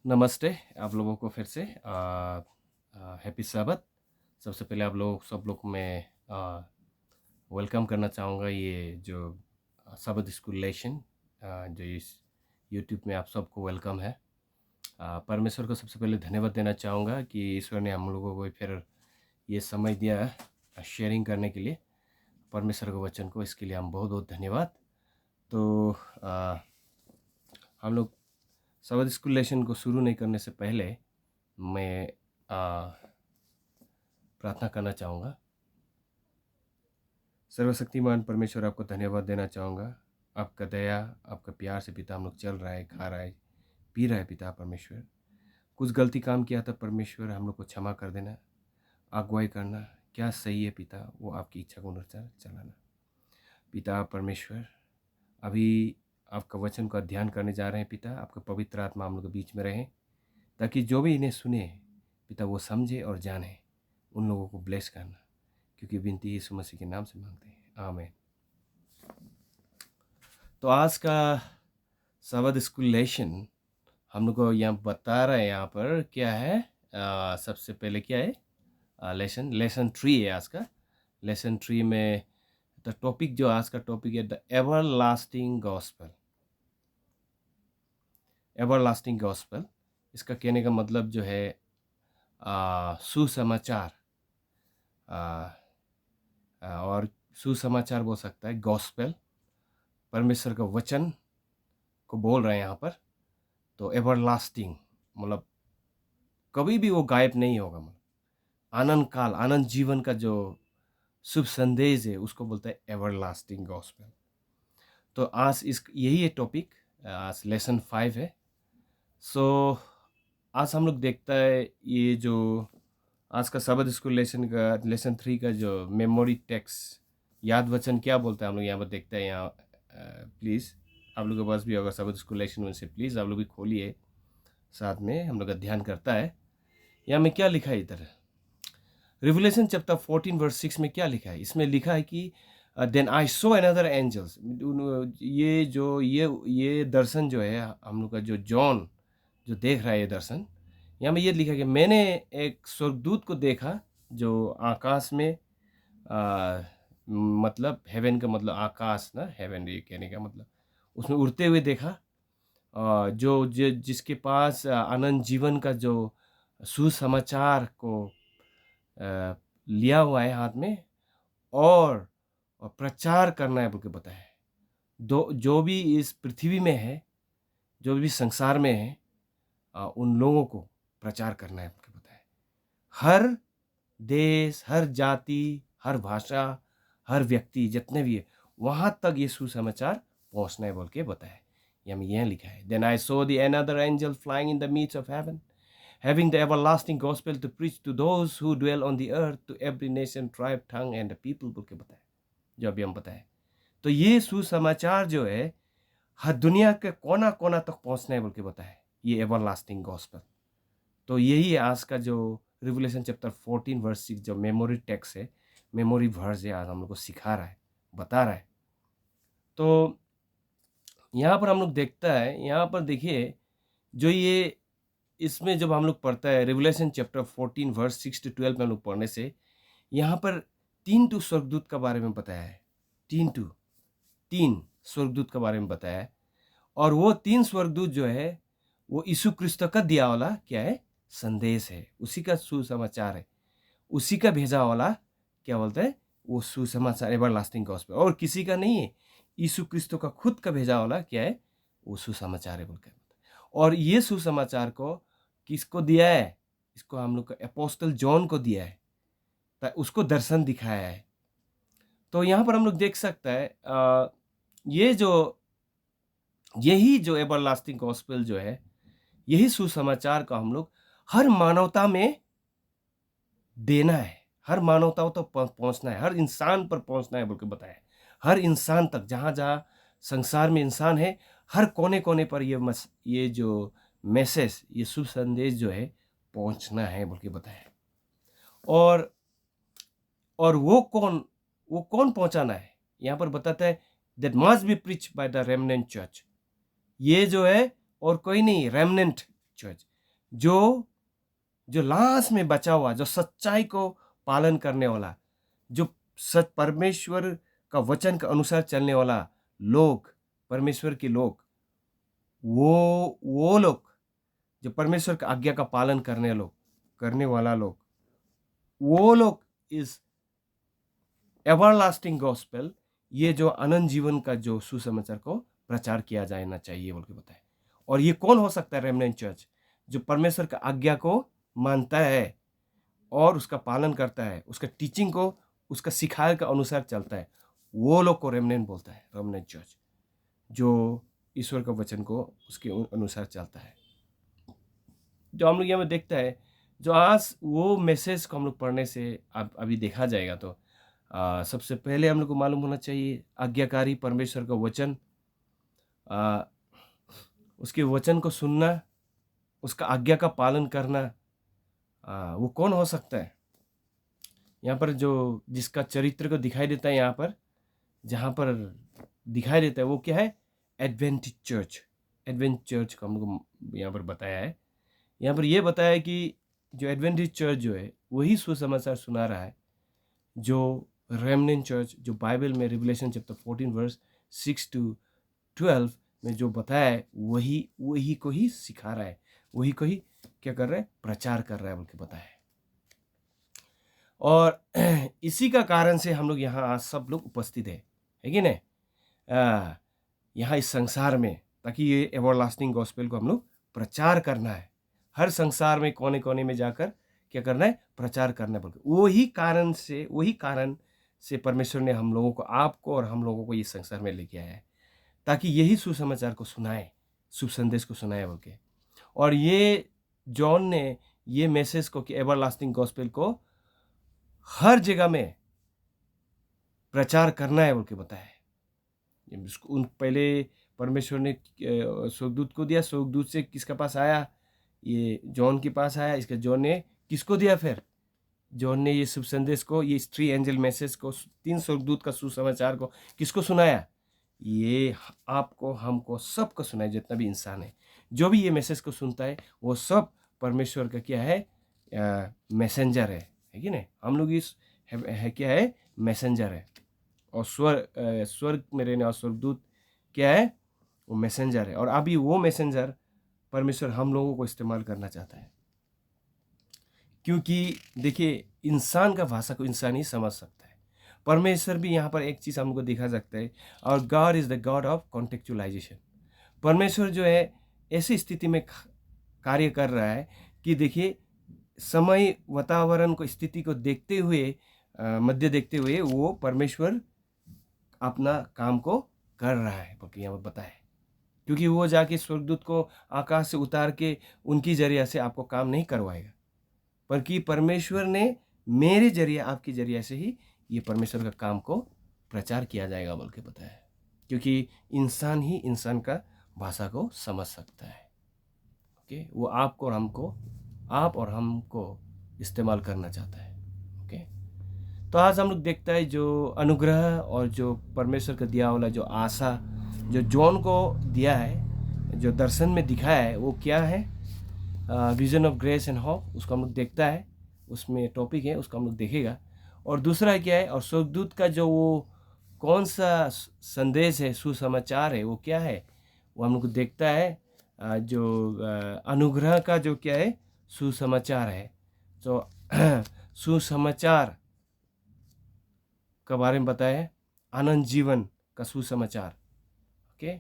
नमस्ते आप लोगों को फिर से हैप्पी sabbath। सबसे पहले आप लोग सब लोग मैं वेलकम करना चाहूँगा ये जो sabbath स्कूल लेशन जो इस यूट्यूब में आप सबको वेलकम है। परमेश्वर को सबसे पहले धन्यवाद देना चाहूँगा कि ईश्वर ने हम लोगों को फिर ये समय दिया शेयरिंग करने के लिए परमेश्वर के वचन को, इसके लिए हम बहुत बहुत धन्यवाद। तो हम लोग sabbath स्कूल लेशन को शुरू नहीं करने से पहले मैं प्रार्थना करना चाहूँगा। सर्वशक्तिमान परमेश्वर, आपको धन्यवाद देना चाहूँगा। आपका दया, आपका प्यार से पिता हम लोग चल रहा है, खा रहा है, पी रहा है पिता परमेश्वर। कुछ गलती काम किया था परमेश्वर, हम लोग को क्षमा कर देना, अगुवाई करना। क्या सही है पिता, वो आपकी इच्छा को अनुसार चलाना। पिता परमेश्वर, अभी आपका वचन का ध्यान करने जा रहे हैं पिता। आपका पवित्र आत्मा हम लोग के बीच में रहे, ताकि जो भी इन्हें सुने पिता वो समझे और जाने। उन लोगों को ब्लेस करना, क्योंकि विनती यीशु मसीह के नाम से मांगते हैं, आमीन। तो आज का sabbath स्कूल लेशन हम लोग को यहाँ बता रहे हैं, यहाँ पर क्या है। सबसे पहले क्या है, लेसन 3 है आज का। लेसन 3 में द टॉपिक, जो आज का टॉपिक है, the everlasting gospel. Everlasting gospel, इसका कहने का मतलब जो है सुसमाचार, और सुसमाचार बोल सकता है, गॉस्पेल परमेश्वर का वचन को बोल रहे हैं यहाँ पर। तो एवरलास्टिंग मतलब कभी भी वो गायब नहीं होगा, मतलब आनंद काल, आनंद जीवन का जो शुभ संदेश है उसको बोलते हैं एवरलास्टिंग गॉस्पेल। तो आज इस यही है टॉपिक, आज लेसन 5 है। सो आज हम लोग देखता है ये जो आज का sabbath स्कूल लेसन का लेसन 3 का जो मेमोरी टेक्स्ट, याद वचन क्या बोलता है हम लोग यहाँ पर देखते हैं। यहाँ प्लीज़ आप लोग के पास भी होगा sabbath स्कूल लेसन में से, प्लीज़ आप लोग भी खोलिए, साथ में हम लोग का ध्यान करता है। यहाँ में क्या लिखा है इधर, रिवलेशन चैप्टर 14 वर्स 6 में क्या लिखा है। इसमें लिखा है कि then I saw another angels. ये जो ये दर्शन जो है हम लोग का, जो जॉन जो देख रहा है ये दर्शन, यहाँ में ये लिखा है कि मैंने एक स्वर्गदूत को देखा जो आकाश में, मतलब हेवन का मतलब आकाश ना, हेवन ये कहने का मतलब उसमें उड़ते हुए देखा। जिसके पास अनंत जीवन का जो सुसमाचार को लिया हुआ है हाथ में, और प्रचार करना है बोल के बताया है। जो भी इस पृथ्वी में है, जो भी संसार में है, उन लोगों को प्रचार करना है बोल के बताया है। हर देश, हर जाति, हर भाषा, हर व्यक्ति जितने भी है, वहाँ तक ये सुसमाचार पहुँचना है बोल के बताया है। यहाँ लिखा है, then I saw the another angel flying in the midst of heaven, having the everlasting gospel to preach to those who dwell on the earth, to every nation, tribe, tongue and people, बोल के बताया, जो अभी हम बताए। तो ये सुसमाचार जो है हर दुनिया के कोना कोना तक पहुंचना है बोल के बताया, ये एवरलास्टिंग गॉस्पेल। तो यही है आज का जो रिवलेशन चैप्टर 14 वर्स 6 जो मेमोरी टेक्स्ट है, मेमोरी वर्स है, आज हम लोग को सिखा रहा है, बता रहा है। तो यहाँ पर हम लोग देखता है, यहाँ पर देखिए जो ये इसमें जब हम लोग पढ़ता है रिवलेशन चैप्टर 14 वर्स 6 to 12 में हम लोग पढ़ने से, यहाँ पर 3 स्वर्गदूत का बारे में बताया है। 3 स्वर्गदूत का बारे में बताया है, और वो 3 स्वर्गदूत जो है वो यीशु क्रिस्त का दिया वाला क्या है, संदेश है, उसी का सुसमाचार है, उसी का भेजा वाला क्या बोलते हैं, वो सुसमाचार एवरलास्टिंग गॉस्पेल, और किसी का नहीं है, यीशु क्रिस्त का खुद का भेजा वाला क्या है, वो सुसमाचार है बोलकर। और ये सुसमाचार को किसको दिया है, इसको हम लोग को अपोस्टल जॉन को दिया है, उसको दर्शन दिखाया है। तो यहाँ पर हम लोग देख सकता है यही जो एवरलास्टिंग गॉस्पेल जो है, यही सुसमाचार का हम लोग हर मानवता में देना है, हर मानवता तक पहुंचना है, हर इंसान पर पहुंचना है बोल के बताया है। हर इंसान तक, जहाँ जहाँ संसार में इंसान है, हर कोने कोने पर ये जो मैसेज, ये शुभ संदेश जो है पहुंचना है बोल के बताया है। और वो कौन पहुंचाना है, यहाँ पर बताता है, that must be preach by the remnant church. ये जो है और कोई नहीं, रेमनेंट चर्च, जो जो लास्ट में बचा हुआ, जो सच्चाई को पालन करने वाला, जो सच परमेश्वर का वचन के अनुसार चलने वाला लोग, परमेश्वर के लोग, वो लोग जो परमेश्वर की आज्ञा का पालन करने वाला लोग, वो लोग इस एवरलास्टिंग गॉस्पेल, ये जो अनंत जीवन का जो सुसमाचार को प्रचार किया जाना चाहिए बोल के बताए। और ये कौन हो सकता है? रेमनेंट चर्च, जो परमेश्वर का आज्ञा को मानता है और उसका पालन करता है, उसका टीचिंग को, उसका सिखाए के अनुसार चलता है, वो लोग को रेमनेंट बोलता है। रेमनेंट चर्च जो ईश्वर का वचन को उसके अनुसार चलता है। जो हम लोग यहाँ में देखता है, जो आज वो मैसेज को हम लोग पढ़ने से अभी देखा जाएगा, तो सबसे पहले हम लोग को मालूम होना चाहिए आज्ञाकारी परमेश्वर का वचन, उसके वचन को सुनना, उसका आज्ञा का पालन करना, वो कौन हो सकता है? यहाँ पर जो जिसका चरित्र को दिखाई देता है, यहाँ पर जहाँ पर दिखाई देता है वो क्या है? Adventist church. एडवेंट चर्च को हम लोग को यहाँ पर बताया है। यहाँ पर ये बताया है कि जो एडवेंटिस्ट चर्च जो है वही सुसमाचार सुना रहा है, जो रेमनेंट चर्च जो बाइबल में रिवलेशन चैप्टर 14 वर्स 6 to 12 में जो बताया है वही को ही सिखा रहा है, वही को ही क्या कर रहा है? प्रचार कर रहा है बोल के बताया है। और इसी का कारण से हम लोग यहाँ आज सब लोग उपस्थित है कि नहीं? यहाँ इस संसार में, ताकि ये एवरलास्टिंग गॉस्पेल को हम लोग प्रचार करना है। हर संसार में कोने कोने में जाकर क्या करना है? प्रचार करना है बोल के। वही कारण से परमेश्वर ने हम लोगों को, आपको और हम लोगों को इस संसार में लेके आया है, ताकि यही सुसमाचार को सुनाए, शुभ संदेश को सुनाए बोल के। और ये जॉन ने ये मैसेज को कि एवरलास्टिंग गॉस्पेल को हर जगह में प्रचार करना है बोल के बताया है। उन पहले परमेश्वर ने स्वर्गदूत को दिया, स्वर्गदूत से किसके पास आया? ये जॉन के पास आया। इसके जॉन ने किसको दिया? फिर जॉन ने ये शुभ संदेश को, ये 3 एंजल मैसेज को, 3 स्वर्गदूत का सुसमाचार को किसको सुनाया? ये आपको, हमको, सबको सुनाया। जितना भी इंसान है, जो भी ये मैसेज को सुनता है, वो सब परमेश्वर का क्या है? मैसेंजर है कि नहीं? हम लोग इस है क्या है? मैसेंजर है। और स्वर्ग में रहने और स्वर्गदूत क्या है? वो मैसेंजर है। और अभी वो मैसेंजर परमेश्वर हम लोगों को इस्तेमाल करना चाहता है, क्योंकि देखिए इंसान का भाषा को इंसान ही समझ सकता है। परमेश्वर भी यहाँ पर एक चीज़ हमको दिखा सकता है, और God is the God of contextualisation. परमेश्वर जो है ऐसी स्थिति में कार्य कर रहा है कि देखिए समय, वातावरण को, स्थिति को देखते हुए, मध्य देखते हुए वो परमेश्वर अपना काम को कर रहा है क्योंकि यहाँ पर बताया, क्योंकि वो जाके स्वर्गदूत को आकाश से उतार के उनकी जरिया से आपको काम नहीं करवाएगा, बल्कि परमेश्वर ने मेरे जरिए, आपके जरिए से ही ये परमेश्वर का काम को प्रचार किया जाएगा बोल के बताया है, क्योंकि इंसान ही इंसान का भाषा को समझ सकता है। ओके, वो आपको और हमको, आप और हमको इस्तेमाल करना चाहता है। ओके, तो आज हम लोग देखता है जो अनुग्रह और जो परमेश्वर का दिया वाला जो आशा जो जॉन को दिया है, जो दर्शन में दिखाया है, वो क्या है? Vision of grace and hope, उसको हम लोग देखता है, उसमें टॉपिक है, उसको हम लोग देखेगा। और दूसरा क्या है? और स्वर्गदूत का जो वो कौन सा संदेश है, सुसमाचार है, वो क्या है? वो हम लोग देखता है। जो अनुग्रह का जो क्या है? सुसमाचार है। तो सुसमाचार के बारे में बताया, अनंत जीवन का सुसमाचार। ओके,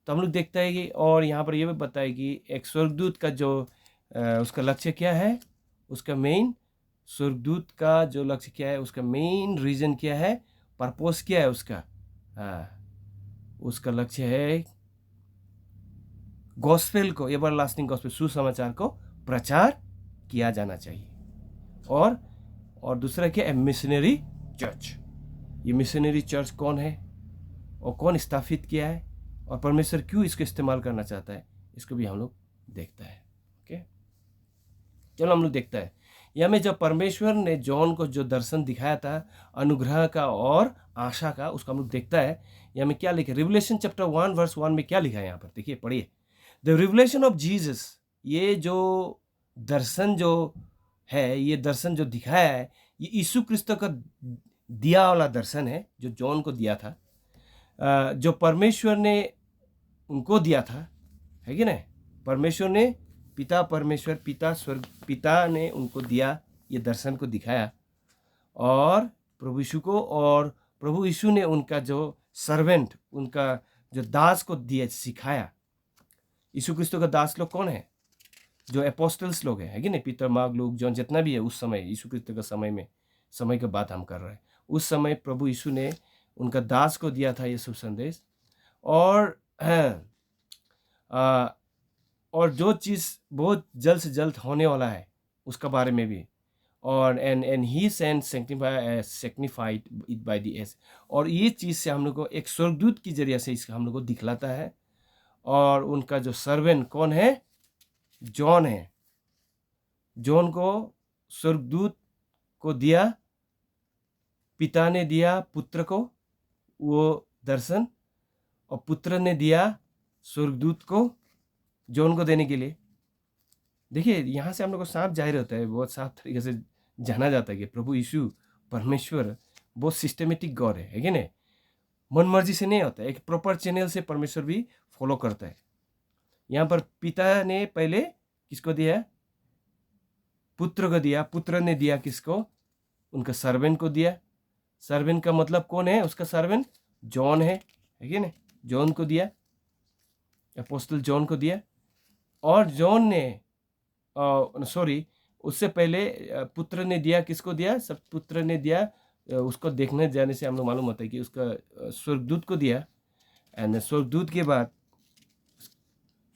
तो हम लोग देखता है कि, और यहाँ पर ये भी बताया कि एक स्वर्गदूत का जो उसका लक्ष्य क्या है, उसका मेन, स्वर्गदूत का जो लक्ष्य क्या है, उसका मेन रीजन क्या है, पर्पस क्या है उसका? उसका लक्ष्य है गॉस्पेल को, एवरलास्टिंग गॉस्पेल, सुसमाचार को प्रचार किया जाना चाहिए। और दूसरा क्या है? Missionary church. ये मिशनरी चर्च कौन है और कौन स्थापित किया है और परमेश्वर क्यों इसको इस्तेमाल करना चाहता है, इसको भी हम लोग देखता है। ओके, चलो हम लोग देखता है यहाँ में जब परमेश्वर ने जॉन को जो दर्शन दिखाया था अनुग्रह का और आशा का, उसको हम लोग देखता है। यहाँ में क्या लिखा है? रिवलेशन चैप्टर 1 वर्स 1 में क्या लिखा है? यहाँ पर देखिए, पढ़िए। द रिवलेशन ऑफ जीसस, ये जो दर्शन जो है, ये दर्शन जो दिखाया है, ये यीशु क्रिस्तो का दिया वाला दर्शन है जो जॉन को दिया था, जो परमेश्वर ने उनको दिया था, है कि नहीं? परमेश्वर ने परमेश्वर पिता स्वर्ग पिता ने उनको दिया, ये दर्शन को दिखाया, और प्रभु यीशु को, और प्रभु यीशु ने उनका जो सर्वेंट, उनका जो दास को दिया, सिखाया। यीशु क्रिस्तो का दास लोग कौन है? जो एपोस्टल्स लोग हैं, है कि नहीं? पीटर, मार्क, लूक, जॉन, जितना भी है उस समय, यीशु क्रिस्तो का समय का बात हम कर रहे हैं। उस समय प्रभु यीशु ने उनका दास को दिया था ये शुभ संदेश, और और जो चीज़ बहुत जल्द से जल्द होने वाला है उसका बारे में भी, और and he send sanctified it by the age, और ये चीज़ से हम लोग को एक स्वर्गदूत की जरिए से इसका हम लोग को दिखलाता है। और उनका जो सर्वेंट कौन है? जॉन है। जॉन को स्वर्गदूत को दिया, पिता ने दिया पुत्र को वो दर्शन, और पुत्र ने दिया स्वर्गदूत को जॉन को देने के लिए। देखिए, यहाँ से हम लोग को साफ जाहिर होता है, बहुत साफ तरीके से जाना जाता है कि प्रभु यीशु परमेश्वर बहुत सिस्टमेटिक गॉड है कि नहीं? मन मर्जी से नहीं होता है, एक प्रॉपर चैनल से परमेश्वर भी फॉलो करता है। यहाँ पर पिता ने पहले किसको दिया? पुत्र को दिया। पुत्र ने दिया किसको? उनका सर्वेंट को दिया। सर्वेंट का मतलब कौन है? उसका सर्वेंट जॉन है कि नहीं? जॉन को दिया, अपोस्टल जॉन को दिया। और जॉन ने सॉरी, उससे पहले पुत्र ने दिया। किसको दिया? सब पुत्र ने दिया। उसको देखने जाने से हम लोग मालूम होता है कि उसका स्वर्गदूत को दिया, एंड स्वर्गदूत के बाद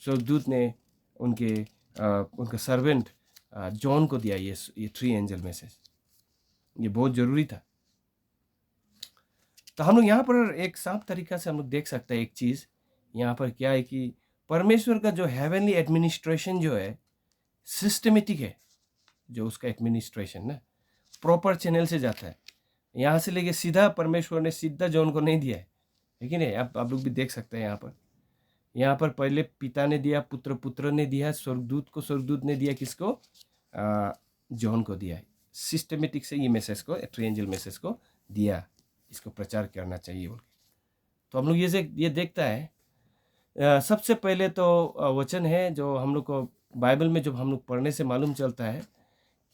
स्वर्गदूत ने उनका सर्वेंट जॉन को दिया ये 3 एंजल मैसेज। ये बहुत ज़रूरी था। तो हम लोग यहाँ पर एक साफ तरीका से हम लोग देख सकते हैं एक चीज़ यहाँ पर क्या है कि परमेश्वर का जो हेवनली एडमिनिस्ट्रेशन जो है सिस्टमेटिक है। जो उसका एडमिनिस्ट्रेशन ना प्रॉपर चैनल से जाता है। यहाँ से लेके सीधा परमेश्वर ने सीधा जॉन को नहीं दिया है कि नहीं? आप लोग भी देख सकते हैं यहाँ पर पहले पिता ने दिया, पुत्र ने दिया, स्वर्गदूत ने दिया। किसको? जॉन को दिया। सिस्टमेटिक से ये मैसेज को, 3 एंजल मैसेज को दिया, इसको प्रचार करना चाहिए बोल के। तो हम लोग ये देखता है। सबसे पहले तो वचन है जो हम लोग को बाइबल में जब हम लोग पढ़ने से मालूम चलता है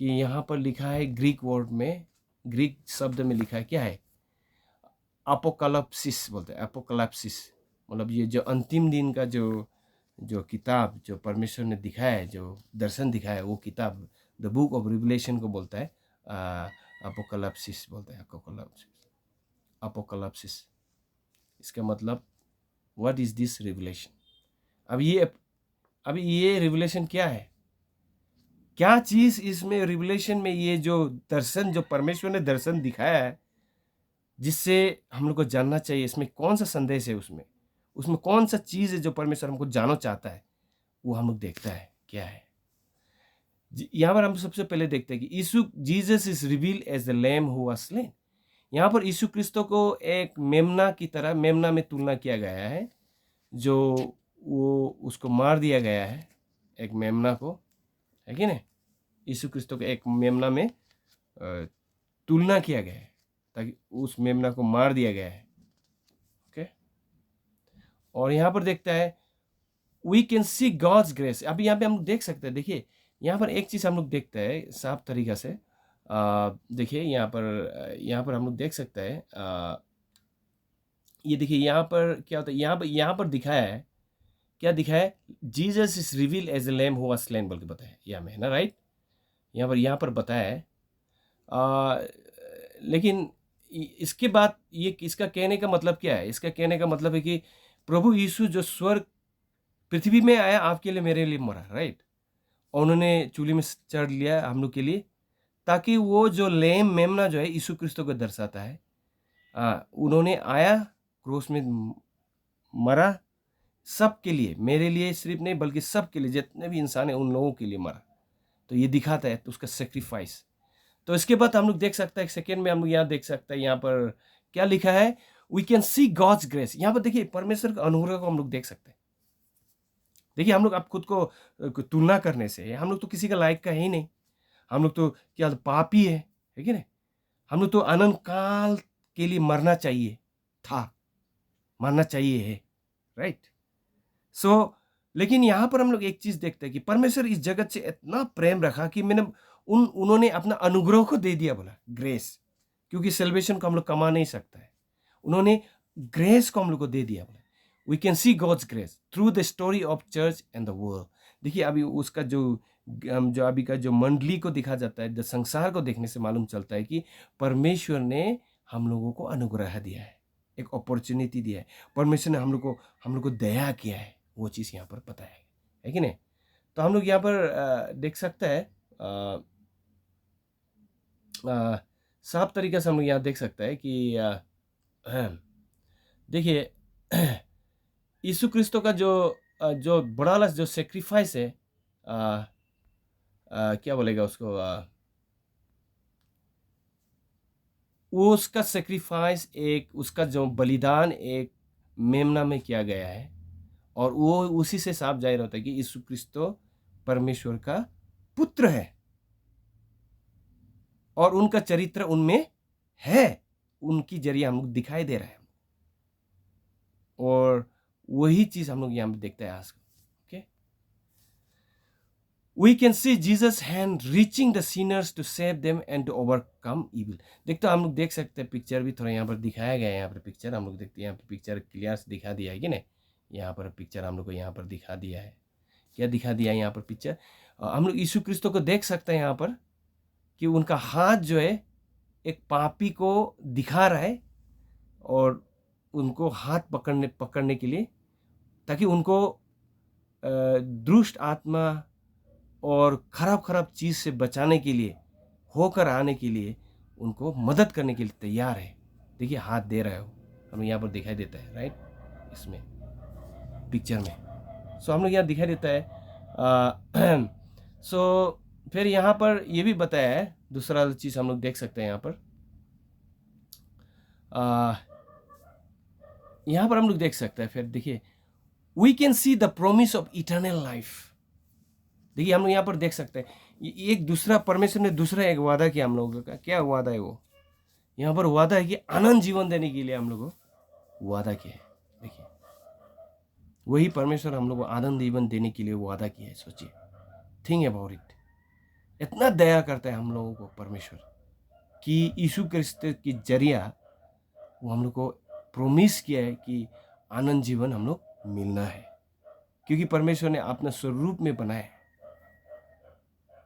कि यहाँ पर लिखा है ग्रीक वर्ड में, ग्रीक शब्द में लिखा है क्या है? अपोकलिप्सिस बोलते हैं। अपोकलिप्सिस मतलब ये जो अंतिम दिन का जो किताब जो परमेश्वर ने दिखाया है, जो दर्शन दिखाया है, वो किताब द बुक ऑफ रिवलेशन को बोलता है। अपोकलिप्सिस बोलते हैं। अपोकलिप्सिस इसका मतलब व्हाट इज दिस रिवलेशन? अभी ये रिवलेशन क्या है? क्या चीज इसमें रिवलेशन में, ये जो दर्शन जो परमेश्वर ने दर्शन दिखाया है जिससे हम लोग को जानना चाहिए, इसमें कौन सा संदेश है? उसमें कौन सा चीज है जो परमेश्वर हमको जानना चाहता है, वो हम लोग देखता है क्या है। यहाँ पर हम सबसे पहले देखते हैं कि Jesus is reveal as the lamb who was slain. यहाँ पर यीशु क्रिस्तो को एक मेमना की तरह, मेमना में तुलना किया गया है, जो वो उसको मार दिया गया है, एक मेमना को, है कि नहीं? यीशु क्रिस्तो को एक मेमना में तुलना किया गया है ताकि उस मेमना को मार दिया गया है। ओके, और यहाँ पर देखता है we can see God's grace. अभी यहाँ पे हम लोग देख सकते हैं। देखिए, यहाँ पर एक चीज़ हम लोग देखते हैं साफ तरीका से। देखिए यहाँ पर हम लोग देख सकते हैं। ये देखिए यहाँ पर क्या होता है, यहाँ पर दिखाया है, क्या दिखाया है? Jesus is reveal as a lamb who was slain बोल के बताया यहाँ में, है ना? राइट, यहाँ पर बताया है। लेकिन इसके बाद ये इसका कहने का मतलब क्या है? इसका कहने का मतलब है कि प्रभु यीशु जो स्वर्ग पृथ्वी में आया, आपके लिए मेरे लिए मरा, राइट, और उन्होंने चूल्हे में चढ़ लिया हम लोग के लिए, ताकि वो जो लेम मेमना जो है यीशु क्रिस्तो को दर्शाता है, उन्होंने आया, क्रूस में मरा, सब के लिए, मेरे लिए सिर्फ नहीं बल्कि सब के लिए, जितने भी इंसान है उन लोगों के लिए मरा। तो ये दिखाता है तो उसका सेक्रीफाइस। तो इसके बाद हम लोग देख सकते हैं, एक सेकेंड में हम लोग यहाँ देख सकते हैं, यहाँ पर क्या लिखा है? We can see God's grace. यहाँ पर देखिए परमेश्वर का अनुग्रह को हम लोग देख सकते हैं। देखिए हम लोग अब खुद को तुलना करने से, हम लोग तो किसी का लायक का है ही नहीं। हम लोग तो क्या पापी है कि नहीं? हम लोग तो अनंत काल के लिए मरना चाहिए था, मरना चाहिए है, राइट? सो लेकिन यहाँ पर हम लोग एक चीज़ देखते हैं कि परमेश्वर इस जगत से इतना प्रेम रखा कि उन्होंने अपना अनुग्रह को दे दिया, बोला ग्रेस, क्योंकि सेल्वेशन को हम लोग कमा नहीं सकता है। उन्होंने ग्रेस को हम लोग को दे दिया, बोला we can see God's grace through the story of church and the world. देखिए अभी उसका जो अभी का जो मंडली को दिखा जाता है, जो संसार को देखने से मालूम चलता है कि परमेश्वर ने हम लोगों को अनुग्रह दिया है, एक अपॉर्चुनिटी दिया है। परमेश्वर ने हम लोग को दया किया है, वो चीज़ यहाँ पर पता है कि नहीं? तो हम लोग यहाँ पर देख सकते हैं, साफ तरीके से हम लोग यहाँ देख सकते हैं कि देखिए यीशु क्रिस्तो का जो बड़ा वाला जो सेक्रीफाइस है, क्या बोलेगा उसको, वो उसका सेक्रीफाइस, एक उसका जो बलिदान एक मेमना में किया गया है, और वो उसी से साफ जाहिर होता है कि यीशु क्रिस्तो परमेश्वर का पुत्र है और उनका चरित्र उनमें है, उनकी जरिए हम लोग दिखाई दे रहा है, और वही चीज हम लोग यहाँ पे देखते हैं आज। Okay, we can see Jesus hand reaching the sinners to save them and to overcome evil. देखते हम लोग देख सकते हैं, पिक्चर भी थोड़ा यहाँ पर दिखाया गया है। यहाँ पर पिक्चर हम लोग देखते हैं, यहाँ पर पिक्चर क्लियर से दिखा दिया है कि नहीं? यहाँ पर पिक्चर हम लोग को यहाँ पर दिखा दिया है, क्या दिखा दिया है यहाँ पर पिक्चर? हम लोग यीशु क्रिस्तो को देख सकते हैं यहाँ पर कि उनका हाथ जो है एक पापी को दिखा रहा है, और उनको हाथ पकड़ने के लिए, ताकि उनको दुष्ट आत्मा और खराब चीज़ से बचाने के लिए, होकर आने के लिए, उनको मदद करने के लिए तैयार है। देखिए हाथ दे रहा है वो, हमें यहाँ पर दिखाई देता है, राइट, इसमें पिक्चर में। सो हम लोग यहाँ दिखाई देता है। सो फिर यहाँ पर ये भी बताया है, दूसरा चीज़ हम लोग देख सकते हैं यहाँ पर हम लोग देख सकते हैं, फिर देखिए we can see the promise of eternal life. देखिए हम लोग यहाँ पर देख सकते हैं एक दूसरा, परमेश्वर ने दूसरा एक वादा किया हम लोगों का। क्या वादा है वो? यहाँ पर वादा है कि अनंत जीवन देने के लिए हम लोगों को वादा किया है। देखिए वही परमेश्वर हम लोग को आनंद जीवन देने के लिए वादा किया है। सोचिए, थिंक अबाउट इट। इतना दया करता है हम लोगों को परमेश्वर कि यीशु क्रिस्त के जरिया वो हम लोग को प्रोमिस किया है कि आनंद जीवन हम लोग मिलना है, क्योंकि परमेश्वर ने अपना स्वरूप में बनाया है।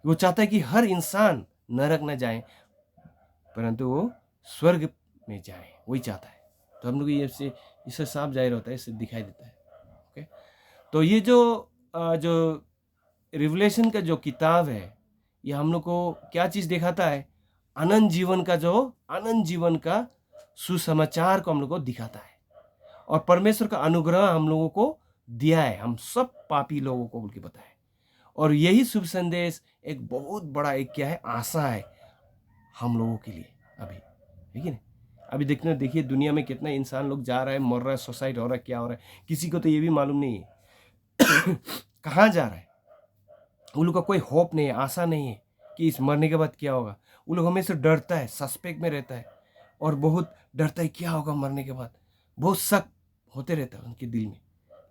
वो चाहता है कि हर इंसान नरक न जाए, परंतु वो स्वर्ग में जाए, वही चाहता है। तो हम लोग ये इससे साफ जाहिर होता है, इससे दिखाई देता है। ओके, तो ये जो रिवलेशन का जो किताब है, ये हम लोग को क्या चीज़ दिखाता है? अनंत जीवन का सुसमाचार को हम लोग को दिखाता है, और परमेश्वर का अनुग्रह हम लोगों को दिया है, हम सब पापी लोगों को बोल के बताया। और यही शुभ संदेश एक बहुत बड़ा एक क्या है, आशा है हम लोगों के लिए अभी, है कि नहीं? अभी देखिए दुनिया में कितना इंसान लोग जा रहा है, मर रहा है, सुसाइड हो रहा है, क्या हो रहा है, किसी को तो ये भी मालूम नहीं है कहाँ जा रहा है। उन लोग का कोई होप नहीं है, आशा नहीं है कि इस मरने के बाद क्या होगा। उन लोग हमेशा डरता है, सस्पेक्ट में रहता है, और बहुत डरता है क्या होगा मरने के बाद, बहुत शक होते रहता है उनके दिल में।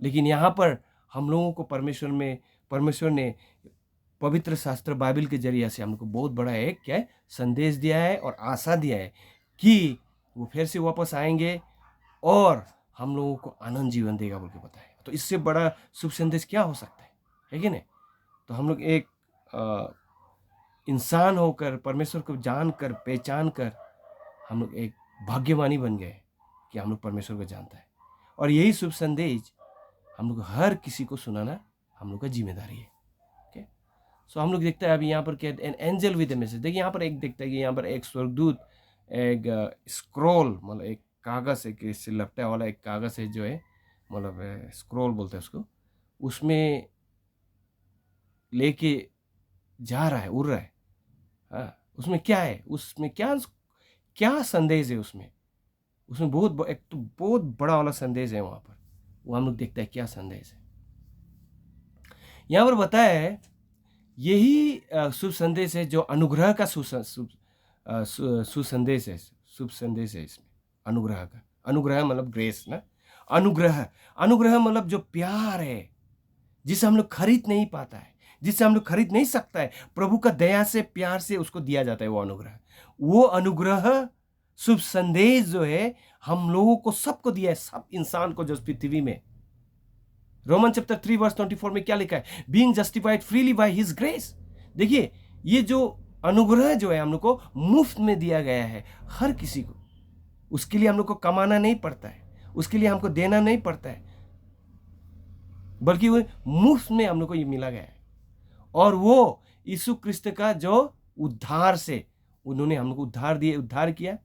लेकिन यहाँ पर हम लोगों को परमेश्वर ने पवित्र शास्त्र बाइबल के जरिए से हम लोग को बहुत बड़ा एक क्या है, संदेश दिया है और आशा दिया है कि वो फिर से वापस आएंगे और हम लोगों को आनंद जीवन देगा बोल के बताया। तो इससे बड़ा शुभ संदेश क्या हो सकता है कि नहीं? तो हम लोग एक इंसान होकर, परमेश्वर को जानकर, पहचान कर, हम लोग एक भाग्यवानी बन गए कि हम लोग परमेश्वर को जानता है। और यही शुभ संदेश हम लोग हर किसी को सुनाना हम लोग का जिम्मेदारी है। ओके, सो हम लोग देखते हैं अभी यहाँ पर क्या, an angel with A message. देखिए यहाँ पर एक देखते हैं कि यहाँ पर एक स्वर्गदूत एक स्क्रोल, मतलब एक कागज, एक लपटा वाला एक कागज है जो है, मतलब स्क्रोल बोलते हैं उसको, उसमें लेके जा रहा है, उड़ रहा है। हाँ, उसमें क्या है, उसमें क्या संदेश है उसमें एक तो बहुत बड़ा वाला संदेश है वहाँ पर। वो हम लोग देखते हैं क्या संदेश है। यहाँ पर बताया है यही शुभ संदेश है जो अनुग्रह का सुसंदेश है, शुभ संदेश है इसमें, अनुग्रह का। अनुग्रह मतलब ग्रेस ना, अनुग्रह, अनुग्रह मतलब जो प्यार है जिसे हम लोग खरीद नहीं पाता है, जिसे हम लोग खरीद नहीं सकता है, प्रभु का दया से प्यार से उसको दिया जाता है वो अनुग्रह। वो अनुग्रह शुभ संदेश जो है हम लोगों को सबको दिया है, सब इंसान को जो पृथ्वी में। रोमन चैप्टर 3 वर्स 24 में क्या लिखा है? Being justified freely by his grace. देखिए ये जो अनुग्रह जो है हम लोग को मुफ्त में दिया गया है हर किसी को। उसके लिए हम लोग को कमाना नहीं पड़ता है, उसके लिए हमको देना नहीं पड़ता है, बल्कि वो मुफ्त में हम लोग को ये मिला गया है। और वो यीशु क्रिस्त का जो उद्धार से उन्होंने हम लोग को उद्धार किया,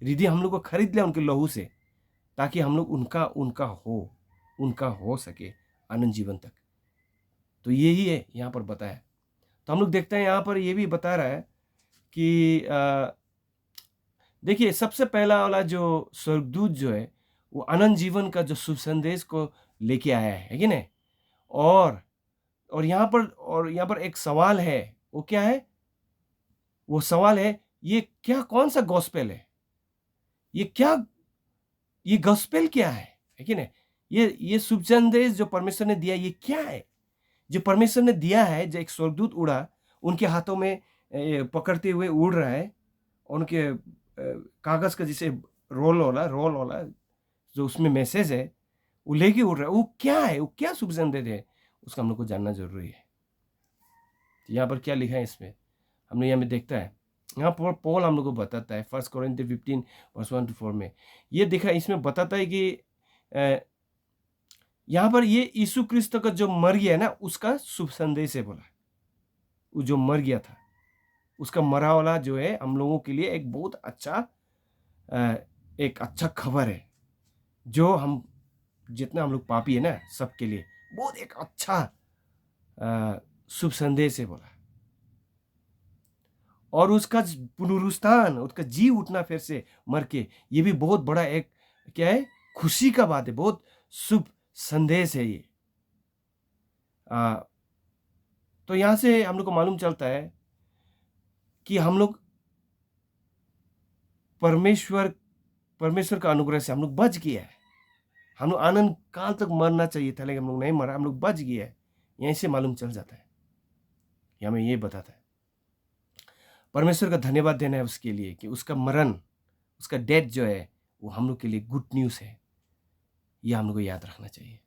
रिधि हम लोग को खरीद लिया उनके लहू से, ताकि हम लोग उनका हो सके अनंत जीवन तक। तो यही है यहाँ पर बताया। तो हम लोग देखते हैं यहाँ पर ये भी बता रहा है कि देखिए सबसे पहला वाला जो स्वर्गदूत जो है वो अनंत जीवन का जो शुभ संदेश को लेके आया है कि नहीं। और यहाँ पर एक सवाल है, वो क्या है? वो सवाल है ये कौन सा गॉस्पेल है? ये गॉस्पेल क्या है कि नहीं? ये शुभ संदेश जो परमेश्वर ने दिया ये क्या है? जो परमेश्वर ने दिया है, जो एक स्वर्गदूत उड़ा, उनके हाथों में पकड़ते हुए उड़ रहा है, उनके कागज का जैसे रोल वाला जो उसमें मैसेज है वो लेके उड़ रहा है। वो क्या है? वो क्या शुभ संदेश है? उसका हम लोग को जानना जरूरी है। तो यहाँ पर क्या लिखा है इसमें हमने यहाँ में देखता है। यहाँ पर पॉल हम लोग को बताता है 1 कोरिन्थियंस 15 वर्स 1-4 में ये देखा, इसमें बताता है कि यहाँ पर ये यीशु क्रिस्त का जो मर गया ना उसका शुभ संदेश है बोला। वो जो मर गया था उसका मरा वाला जो है हम लोगों के लिए एक बहुत अच्छा खबर है, जो हम जितना हम लोग पापी है ना सबके लिए बहुत एक अच्छा शुभ संदेश है बोला। और उसका पुनरुत्थान, उसका जी उठना फिर से मर के, ये भी बहुत बड़ा एक क्या है, खुशी का बात है, बहुत शुभ संदेश है ये। तो यहां से हम लोग को मालूम चलता है कि हम लोग परमेश्वर का अनुग्रह से हम लोग बच गया है। हम लोग आनंद काल तक मरना चाहिए था, लेकिन हम लोग नहीं मरा, हम लोग बच गए हैं। यहीं से मालूम चल जाता है, हमें ये बताता है। परमेश्वर का धन्यवाद देना है उसके लिए कि उसका मरण, उसका डेथ जो है वो हम लोग के लिए गुड न्यूज़ है। यह हम लोग को याद रखना चाहिए।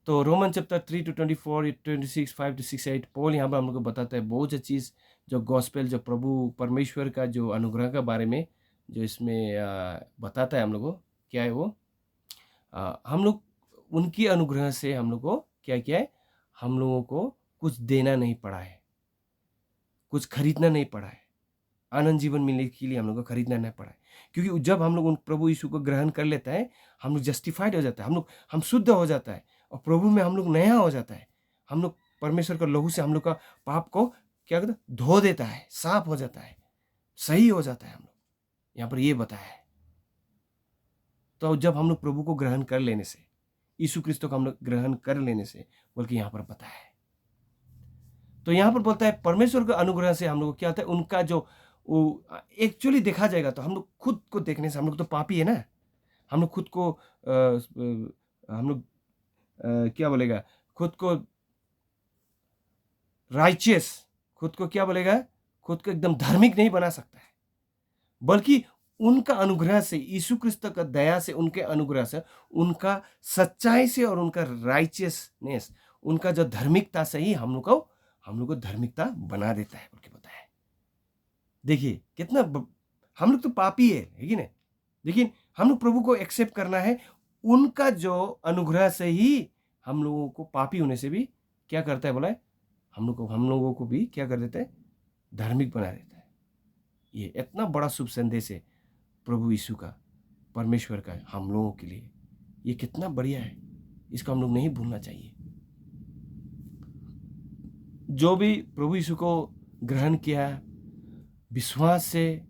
तो रोमन चैप्टर 3-24, 26, 5-6-8 पॉल यहाँ पर हम लोग को बताता है बहुत सी चीज़ जो गॉस्पेल, जो प्रभु परमेश्वर का जो अनुग्रह का बारे में जो इसमें बताता है हम लोग को। क्या है वो? हम लोग उनकी अनुग्रह से हम लोग को क्या किया है, हम लोगों को कुछ देना नहीं पड़ा है, कुछ खरीदना नहीं पड़ा है। आनंद जीवन मिलने के लिए हम लोग को खरीदना नहीं पड़ा है, क्योंकि जब हम लोग उन प्रभु यीशु को ग्रहण कर लेता है हम लोग जस्टिफाइड हो जाता है, हम शुद्ध हो जाता है और प्रभु में हम लोग नया हो जाता है। हम लोग परमेश्वर का लहू से हम लोग का पाप को क्या कहते हैं, धो देता है, साफ हो जाता है, सही हो जाता है हम लोग। यहाँ पर ये बताया है। तो जब हम लोग प्रभु को ग्रहण कर लेने से, यीशु क्रिस्तो को हम लोग ग्रहण कर लेने से, बल्कि यहाँ पर बताया है। तो यहाँ पर बोलता है परमेश्वर के अनुग्रह से हम लोग को क्या होता है, उनका जो एक्चुअली देखा जाएगा तो हम लोग खुद को देखने से, हम लोग तो पापी है ना, हम लोग खुद को हम लोग क्या बोलेगा, खुद को राइचियस, खुद को क्या बोलेगा, खुद को एकदम धार्मिक नहीं बना सकता है, बल्कि उनका अनुग्रह से, यीशु क्रिस्त का दया से, उनके अनुग्रह से, उनका सच्चाई से और उनका राइचियसनेस, उनका जो धार्मिकता से ही हम लोग को धार्मिकता बना देता है बोल के बताया है। देखिए कितना हम लोग तो पापी है कि नहीं, लेकिन हम लोग प्रभु को एक्सेप्ट करना है। उनका जो अनुग्रह से ही हम लोगों को पापी होने से भी क्या करता है बोला है, हम लोगों को भी क्या कर देता है, धार्मिक बना देता है। ये इतना बड़ा शुभ संदेश है प्रभु यीशु का, परमेश्वर का हम लोगों के लिए। ये कितना बढ़िया है, इसको हम लोग नहीं भूलना चाहिए। जो भी प्रभु यीशु को ग्रहण किया विश्वास से,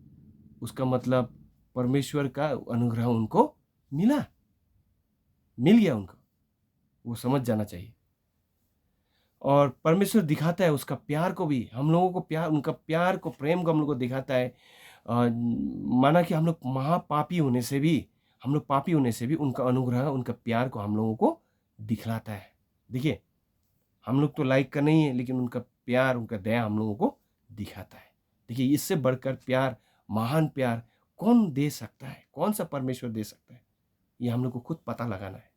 उसका मतलब परमेश्वर का अनुग्रह उनको मिल गया, उनको वो समझ जाना चाहिए। और परमेश्वर दिखाता है उसका प्यार को भी, हम लोगों को प्यार, उनका प्यार को, प्रेम को हम लोग को दिखाता है। माना कि हम लोग महापापी होने से भी, हम लोग पापी होने से भी उनका अनुग्रह, उनका प्यार को हम लोगों को दिखलाता है। देखिए, हम लोग तो लाइक का नहीं है, लेकिन उनका प्यार, उनका दया हम लोगों को दिखाता है। देखिए, इससे बढ़कर प्यार, महान प्यार कौन दे सकता है? कौन सा परमेश्वर दे सकता है? ये हम लोग को खुद पता लगाना है।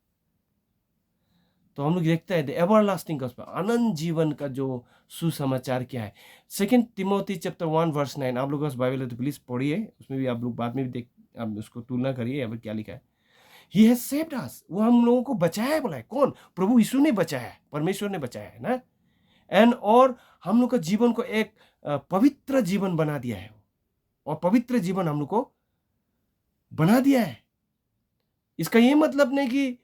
तो हम लोग देखते हैं द एवरलास्टिंग गॉस्पेल, अनंत जीवन का जो सुसमाचार क्या है। 2 तिमोथी चैप्टर 1 वर्स 9, आप लोगों के पास बाइबल है तो प्लीज पढ़िए, उसमें भी आप लोग बाद में भी देख, आप उसको तुलना करिए यहाँ पर क्या लिखा है। ही हैज सेव्ड अस, वो हम लोगों को बचाया है, बोला है कौन? प्रभु यीशु ने बचाया है, परमेश्वर ने बचाया है ना। एंड और हम लोग का जीवन को एक पवित्र जीवन बना दिया है, और पवित्र जीवन हम लोग को बना दिया है। इसका ये मतलब नहीं कि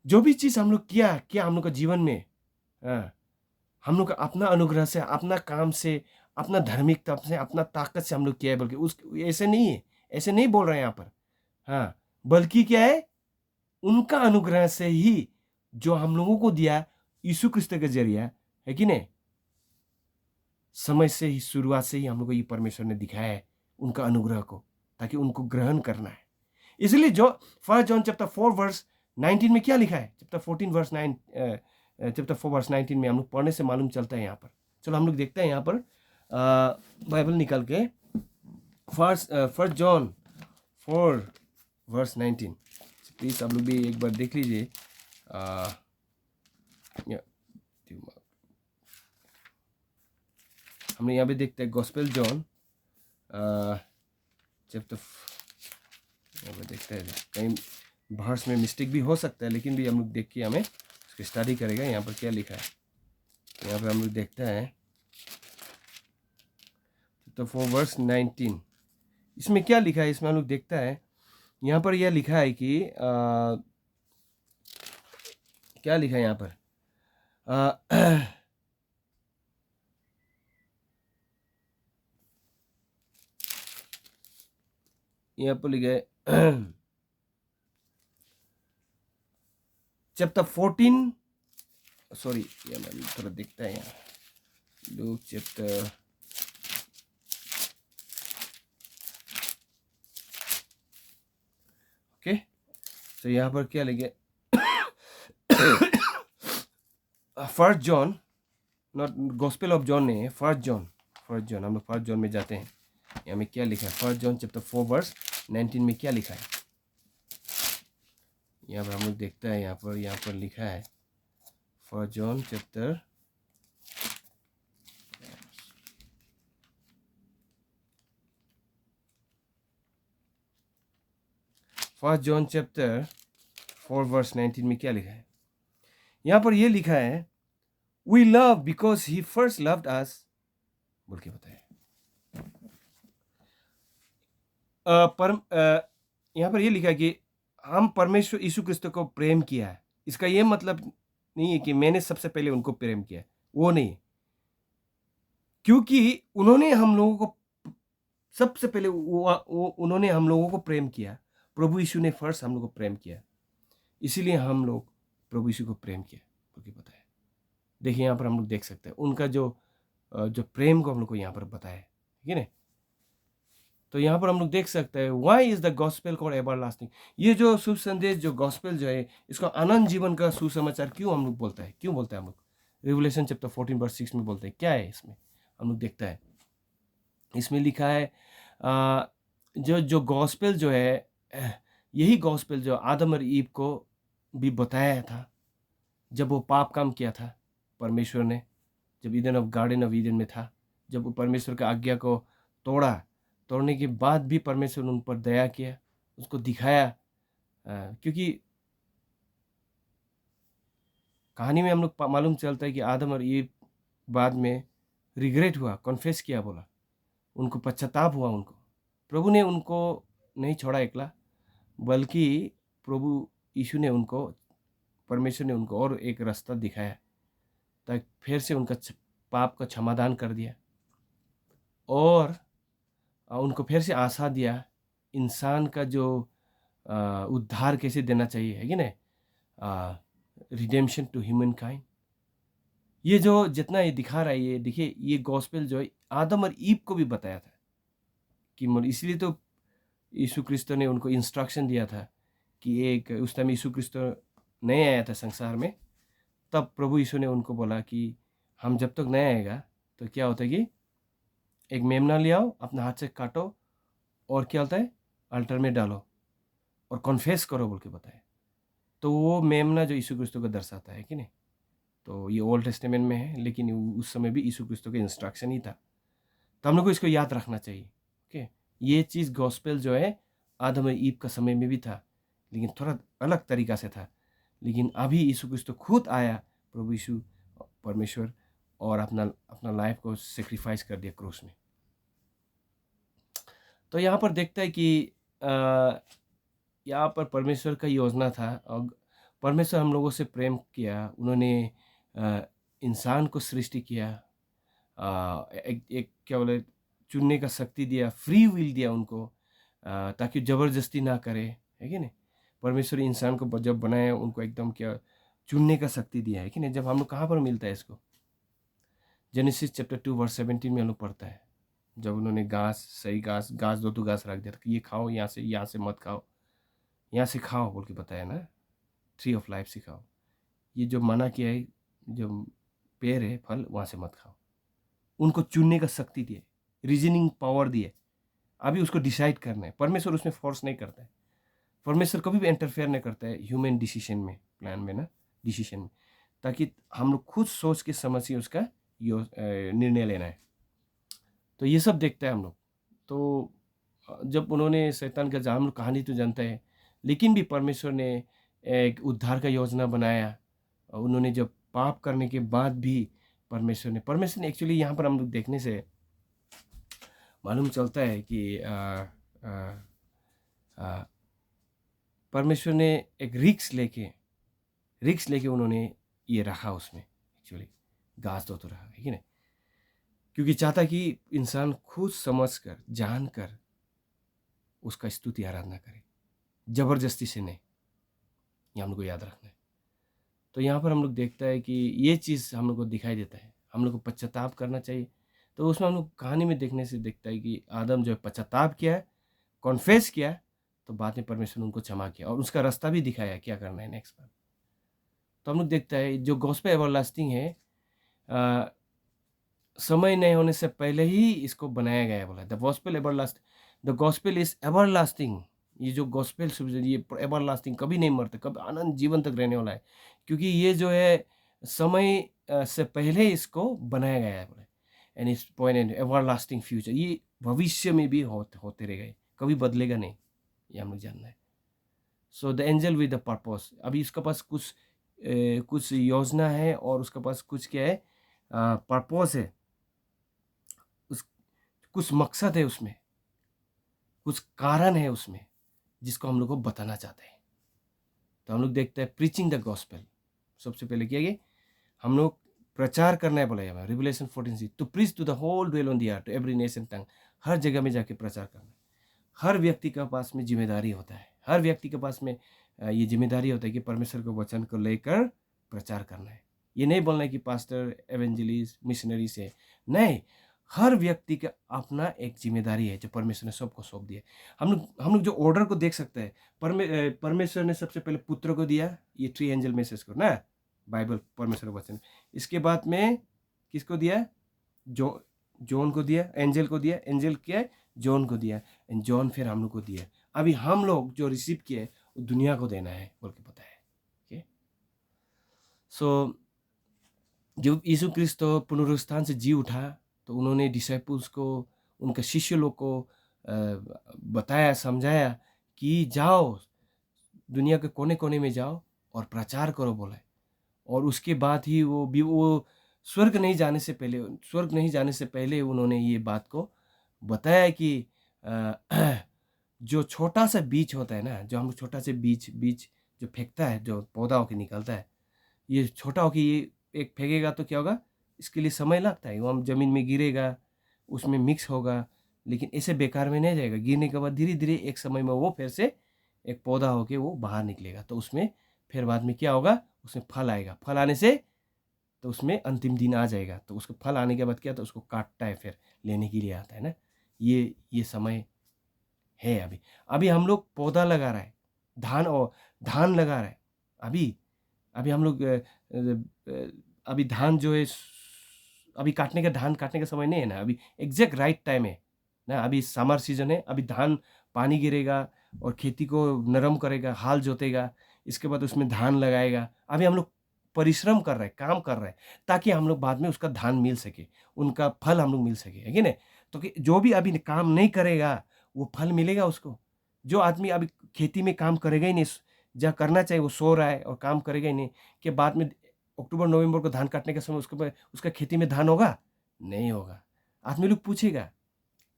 जो भी चीज हम लोग किया हम लोग का जीवन में, हम लोग का अपना अनुग्रह से, अपना काम से, अपना धार्मिकता से, अपना ताकत से हम लोग किया है, बल्कि उस ऐसे नहीं है, ऐसे नहीं बोल रहे हैं यहाँ पर। हाँ, बल्कि क्या है, उनका अनुग्रह से ही जो हम लोगों को दिया यीशु क्रिस्त के जरिए, है कि नहीं। समय से ही, शुरुआत से ही हम लोग को ये परमेश्वर ने दिखाया है उनका अनुग्रह को, ताकि उनको ग्रहण करना है। इसलिए जो 1 जॉन चैप्टर 4 वर्स 19 में क्या लिखा है, चैप्टर 14 वर्स 9, चैप्टर 4 वर्स 19 में हम लोग पढ़ने से मालूम चलता है यहाँ पर। चलो हम लोग देखते हैं यहाँ पर बाइबल निकाल के, फर्स्ट जॉन 4 वर्स 19, प्लीज आप लोग भी एक बार देख लीजिए। हमने यहाँ पे देखते हैं गॉस्पेल जॉन चैप्टर, यहाँ पे देखते हैं, कहीं वर्स में मिस्टेक भी हो सकता है, लेकिन भी हम लोग देख के हमें उसकी स्टडी करेगा यहाँ पर क्या लिखा है। यहाँ पे हम लोग देखते हैं तो 4 वर्स 19, इसमें क्या लिखा है, इसमें हम लोग देखता है, यहाँ पर यह लिखा है कि क्या लिखा है यहाँ पर, यहाँ पर लिखा है चैप्टर 14, सॉरी ये मैं थोड़ा देखता है यहाँ, लूक चैप्टर, ओके, तो यहाँ पर क्या लिखे, first John, not gospel of John नहीं है, फर्स्ट जॉन, हम लोग फर्स्ट जॉन में जाते हैं। यहाँ में क्या लिखा है, फर्स्ट जॉन चैप्टर 4 वर्स 19 में क्या लिखा है, यहाँ पर हम लोग देखते हैं, यहाँ पर लिखा है first John chapter, first John chapter 4 verse 19 में क्या लिखा है, यहाँ पर ये लिखा है, we love because he first loved us, बोल के बताया। यहाँ पर ये लिखा है कि हम परमेश्वर यीशु क्रिस्त को प्रेम किया है। इसका ये मतलब नहीं है कि मैंने सबसे पहले उनको प्रेम किया, वो नहीं, क्योंकि उन्होंने हम लोगों को सबसे पहले उन्होंने हम लोगों को प्रेम किया। प्रभु यीशु ने फर्स्ट हम लोग को प्रेम किया, इसीलिए हम लोग प्रभु यीशु को प्रेम किया, क्योंकि बताया। देखिए यहाँ पर हम लोग देख सकते हैं उनका जो प्रेम को हम लोग को यहाँ पर बताया, ठीक है ना। तो यहाँ पर हम लोग देख सकते हैं, why is the gospel called everlasting, ये जो शुभ संदेश, जो गॉस्पेल जो है, इसको अनंत जीवन का सुसमाचार क्यों हम लोग बोलता है, क्यों बोलते हैं हम लोग, रिवलेशन चैप्टर 14 वर्स 6 में बोलते हैं, क्या है इसमें हम लोग देखता है। इसमें लिखा है जो गॉस्पेल जो है, यही गॉस्पेल जो आदम और ईव को भी बताया था जब वो पाप काम किया था परमेश्वर ने, जब Eden of garden of Eden में था, जब वो परमेश्वर का आज्ञा को तोड़ने के बाद भी परमेश्वर ने उन पर दया किया, उसको दिखाया। क्योंकि कहानी में हम लोग मालूम चलता है कि आदम और ईव बाद में रिग्रेट हुआ, कॉन्फेस किया, बोला, उनको पश्चाताप हुआ, उनको प्रभु ने उनको नहीं छोड़ा एकला, बल्कि प्रभु यीशु ने उनको, परमेश्वर ने उनको और एक रास्ता दिखाया, ताकि फिर से उनका पाप का क्षमादान कर दिया, और उनको फिर से आशा दिया इंसान का जो उद्धार कैसे देना चाहिए, है कि नहीं, रिडेम्पशन टू ह्यूमन काइंड। ये जो जितना ये दिखा रहा है, ये देखिए, ये गॉस्पेल जो है आदम और ईव को भी बताया था कि इसलिए तो यीशु क्रिस्तो ने उनको इंस्ट्रक्शन दिया था कि एक उस टाइम यीशु क्रिस्तो नहीं आया था संसार में, तब प्रभु यीशु ने उनको बोला कि हम जब तक नहीं आएगा तो क्या होता है कि एक मेमना ले आओ, अपने हाथ से काटो, और क्या होता है, अल्टर में डालो और कॉन्फेस करो बोल के बताया। तो वो मेमना जो यीशु क्रिस्तो को दर्शाता है कि नहीं, तो ये ओल्ड टेस्टामेंट में है, लेकिन उस समय भी यीशु क्रिस्तो का इंस्ट्रक्शन ही था। तो हम लोग को इसको याद रखना चाहिए। ओके, ये चीज़ गॉस्पेल जो है आदम और ईव का समय में भी था, लेकिन थोड़ा अलग तरीका से था। लेकिन अभी यीशु क्रिस्तो खुद आया, प्रभु यीशु परमेश्वर, और अपना अपना लाइफ को सेक्रीफाइस कर दिया क्रूस में। तो यहाँ पर देखता है कि यहाँ पर परमेश्वर का योजना था, और परमेश्वर हम लोगों से प्रेम किया। उन्होंने इंसान को सृष्टि किया, एक क्या बोले, चुनने का शक्ति दिया, फ्री विल दिया उनको, ताकि ज़बरदस्ती ना करे, है कि नहीं। परमेश्वर इंसान को जब बनाया, उनको एकदम क्या चुनने का शक्ति दिया है कि नहीं। जब हम लोग कहाँ पर मिलता है इसको, जेनेसिस चैप्टर 2 वर्स 17 में हम लोग पढ़ता है, जब उन्होंने घास, सही घास, दो तो घास रख दिया था कि ये खाओ, यहाँ से मत खाओ, यहाँ से खाओ बोल के बताया ना, ट्री ऑफ लाइफ से खाओ, ये जो मना किया है, जो पेड़ है फल, वहाँ से मत खाओ। उनको चुनने का शक्ति दिए, रीजनिंग पावर दिए। अभी उसको डिसाइड करना है। परमेश्वर उसमें फोर्स नहीं करता है, परमेश्वर कभी भी इंटरफेयर नहीं करता है ह्यूमन डिसीजन में, प्लान में ना, डिसीजन में, ताकि हम लोग खुद सोच के समझ के उसका निर्णय लेना है। तो ये सब देखते हैं हम लोग। तो जब उन्होंने शैतान का हम लोग कहानी तो जानते हैं, लेकिन भी परमेश्वर ने एक उद्धार का योजना बनाया। उन्होंने जब पाप करने के बाद भी परमेश्वर ने एक्चुअली यहाँ पर हम लोग देखने से मालूम चलता है कि परमेश्वर ने एक रिक्स लेके उन्होंने ये रखा उसमें, एक्चुअली घास तो रहा है कि नहीं, क्योंकि चाहता कि इंसान खुद समझ कर, जान कर उसका स्तुति आराधना करे, जबरदस्ती से नहीं। ये हम लोग को याद रखना है। तो यहाँ पर हम लोग देखता है कि ये चीज़ हम लोग को दिखाई देता है, हम लोग को पश्चाताप करना चाहिए। तो उसमें हम लोग कहानी में देखने से देखता है कि आदम जो है पश्चाताप किया, कॉन्फेस किया, तो बाद में परमेश्वर ने उनको क्षमा किया और उसका रास्ता भी दिखाया क्या करना है नेक्स्ट बार। तो हम लोग देखता है जो गॉस्पेल एवरलास्टिंग है, समय नहीं होने से पहले ही इसको बनाया गया है, बोला द गॉस्पेल इज एवरलास्टिंग। ये जो गॉस्पेल ये एवरलास्टिंग, कभी नहीं मरता, कभी आनंद जीवन तक रहने वाला है, क्योंकि ये जो है समय से पहले इसको बनाया गया है, बोले, and it's point and everlasting future, ये भविष्य में भी होते रहेगा, कभी बदलेगा नहीं, ये हम लोग जानना है। So the angel with the purpose, अभी इसके पास कुछ योजना है और उसके पास कुछ क्या है, पर्पस है, कुछ मकसद है उसमें, कुछ कारण है उसमें, जिसको हम लोग को बताना चाहते हैं। तो हम लोग देखते हैं प्रीचिंग द गॉस्पेल। सबसे पहले क्या है, हम लोग प्रचार करना है, बोला है revelation 14 to preach to the whole dwell on the earth, every nation tongue, हर जगह में जाके प्रचार करना है। हर व्यक्ति के पास में जिम्मेदारी होता है, हर व्यक्ति के पास में ये जिम्मेदारी होता है कि परमेश्वर के वचन को लेकर प्रचार करना है। ये नहीं बोलना है कि पास्टर, एवेंजलिस्ट, मिशनरी से नहीं, हर व्यक्ति का अपना एक जिम्मेदारी है जो परमेश्वर ने सबको सौंप दिया। हम लोग जो ऑर्डर को देख सकते हैं, परमेश्वर ने सबसे पहले पुत्र को दिया, ये 3 एंजल मैसेज को ना, बाइबल परमेश्वर वचन। इसके बाद में किसको दिया, जॉन को दिया, एंजल को दिया, एंजल क्या है, जॉन को दिया, एंड जॉन फिर हम लोग को दिया। अभी हम लोग जो रिसीव किए वो दुनिया को देना है बोल के पता है। ओके, सो जब यीशु क्रिस्तो पुनरुत्थान से जी उठा, तो उन्होंने डिसाइपल्स को, उनके शिष्य लोग को बताया, समझाया कि जाओ दुनिया के कोने कोने में जाओ और प्रचार करो बोला। और उसके बाद ही वो स्वर्ग नहीं जाने से पहले उन्होंने ये बात को बताया कि जो छोटा सा बीज होता है ना, जो हम छोटा सा बीज जो फेंकता है, जो पौधा होकर निकलता है, ये छोटा होकर ये एक फेंकेगा तो क्या होगा, इसके लिए समय लगता है, वो हम जमीन में गिरेगा, उसमें मिक्स होगा, लेकिन ऐसे बेकार में नहीं जाएगा। गिरने के बाद धीरे धीरे एक समय में वो फिर से एक पौधा होके वो बाहर निकलेगा, तो उसमें फिर बाद में क्या होगा, उसमें फल आएगा। फल आने से तो उसमें अंतिम दिन आ जाएगा, तो उसको फल आने के बाद क्या, तो उसको काटता है, फिर लेने के लिए आता है ना। ये समय है अभी। अभी हम लोग पौधा लगा रहा है, धान लगा रहा है। अभी अभी हम लोग अभी धान जो है अभी धान काटने का समय नहीं है ना, अभी एग्जैक्ट राइट टाइम है ना। अभी समर सीजन है, अभी धान पानी गिरेगा और खेती को नरम करेगा, हाल जोतेगा, इसके बाद उसमें धान लगाएगा। अभी हम लोग परिश्रम कर रहे हैं, काम कर रहे हैं, ताकि हम लोग बाद में उसका धान मिल सके, उनका फल हम लोग मिल सके, है कि नहीं। तो कि जो भी अभी काम नहीं करेगा वो फल मिलेगा उसको। जो आदमी अभी खेती में काम करेगा ही नहीं, जहाँ करना चाहिए वो सो रहा है और काम करेगा ही नहीं, कि बाद में अक्टूबर नवंबर को धान काटने के समय उसका खेती में धान होगा, नहीं होगा। आदमी लोग पूछेगा,